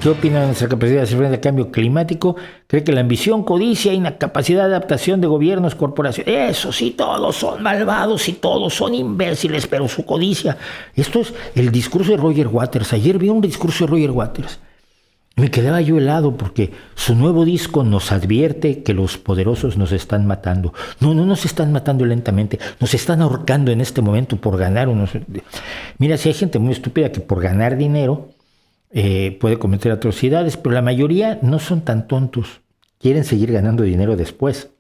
¿Qué opina de nuestra capacidad de hacer frente al cambio climático? ¿Cree que la ambición, codicia, incapacidad de adaptación de gobiernos, corporaciones, eso sí, todos son malvados y todos son imbéciles, pero su codicia? Esto es el discurso de Roger Waters. Ayer vi un discurso de Roger Waters. Me quedaba yo helado porque su nuevo disco nos advierte que los poderosos nos están matando. No nos están matando lentamente, nos están ahorcando en este momento por ganar unos... Mira, si hay gente muy estúpida que por ganar dinero puede cometer atrocidades, pero la mayoría no son tan tontos, quieren seguir ganando dinero después.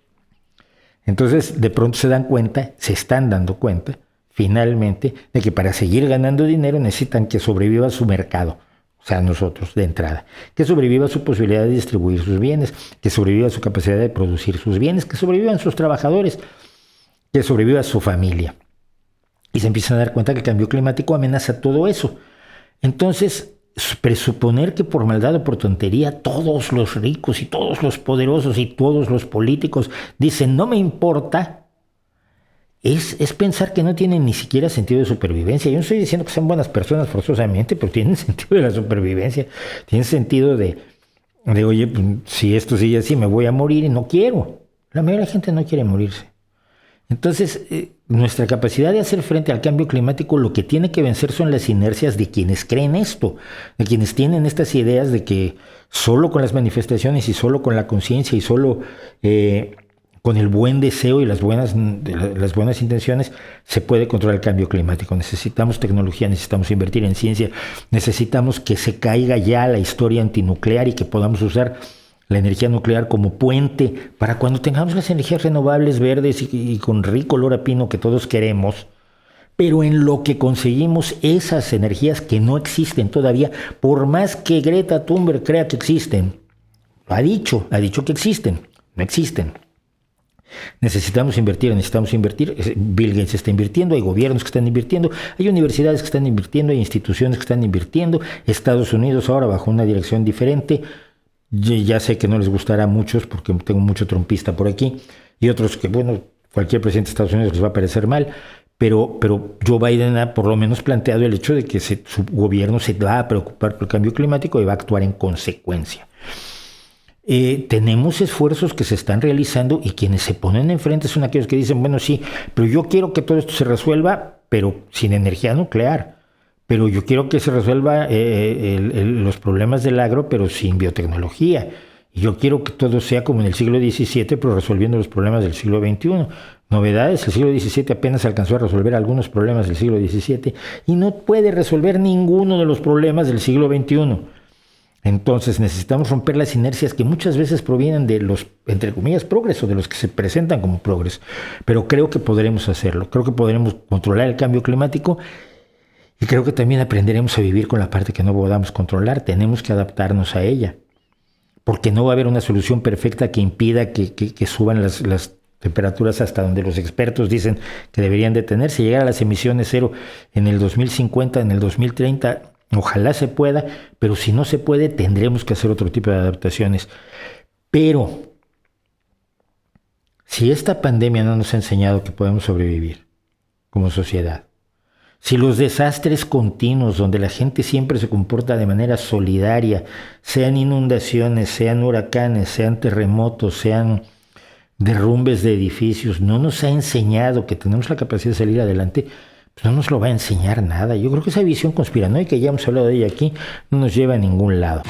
Entonces de pronto se están dando cuenta finalmente de que para seguir ganando dinero necesitan que sobreviva su mercado. O sea, nosotros de entrada, que sobreviva su posibilidad de distribuir sus bienes, que sobreviva su capacidad de producir sus bienes, que sobrevivan sus trabajadores, que sobreviva su familia. Y se empiezan a dar cuenta que el cambio climático amenaza todo eso. Entonces, presuponer que por maldad o por tontería todos los ricos y todos los poderosos y todos los políticos dicen no me importa, es pensar que no tienen ni siquiera sentido de supervivencia. Yo no estoy diciendo que sean buenas personas forzosamente, pero tienen sentido de la supervivencia, tienen sentido de oye, pues, si esto sigue así me voy a morir y no quiero. La mayoría de la gente no quiere morirse. Entonces, nuestra capacidad de hacer frente al cambio climático lo que tiene que vencer son las inercias de quienes creen esto, de quienes tienen estas ideas de que solo con las manifestaciones y solo con la conciencia y solo con el buen deseo y las buenas intenciones se puede controlar el cambio climático. Necesitamos tecnología, necesitamos invertir en ciencia, necesitamos que se caiga ya la historia antinuclear y que podamos usar la energía nuclear como puente para cuando tengamos las energías renovables verdes y con rico olor a pino que todos queremos, pero en lo que conseguimos esas energías que no existen todavía, por más que Greta Thunberg crea que existen, ha dicho que existen, no existen. Necesitamos invertir, Bill Gates está invirtiendo, hay gobiernos que están invirtiendo, hay universidades que están invirtiendo, hay instituciones que están invirtiendo, Estados Unidos ahora bajo una dirección diferente. Ya sé que no les gustará a muchos porque tengo mucho trumpista por aquí y otros que, bueno, cualquier presidente de Estados Unidos les va a parecer mal, pero Joe Biden ha por lo menos planteado el hecho de que su gobierno se va a preocupar por el cambio climático y va a actuar en consecuencia. Tenemos esfuerzos que se están realizando y quienes se ponen enfrente son aquellos que dicen, bueno, sí, pero yo quiero que todo esto se resuelva, pero sin energía nuclear. Pero yo quiero que se resuelva los problemas del agro, pero sin biotecnología. Y yo quiero que todo sea como en el siglo XVII, pero resolviendo los problemas del siglo XXI. Novedades, el siglo XVII apenas alcanzó a resolver algunos problemas del siglo XVII y no puede resolver ninguno de los problemas del siglo XXI. Entonces necesitamos romper las inercias que muchas veces provienen de los, entre comillas, progreso, de los que se presentan como progreso. Pero creo que podremos hacerlo, creo que podremos controlar el cambio climático. Y creo que también aprenderemos a vivir con la parte que no podamos controlar. Tenemos que adaptarnos a ella. Porque no va a haber una solución perfecta que impida que suban las temperaturas hasta donde los expertos dicen que deberían detenerse. Llegar a las emisiones cero en el 2050, en el 2030, ojalá se pueda. Pero si no se puede, tendremos que hacer otro tipo de adaptaciones. Pero si esta pandemia no nos ha enseñado que podemos sobrevivir como sociedad, si los desastres continuos donde la gente siempre se comporta de manera solidaria, sean inundaciones, sean huracanes, sean terremotos, sean derrumbes de edificios, no nos ha enseñado que tenemos la capacidad de salir adelante, pues no nos lo va a enseñar nada. Yo creo que esa visión conspiranoica, ya hemos hablado de ella aquí, no nos lleva a ningún lado.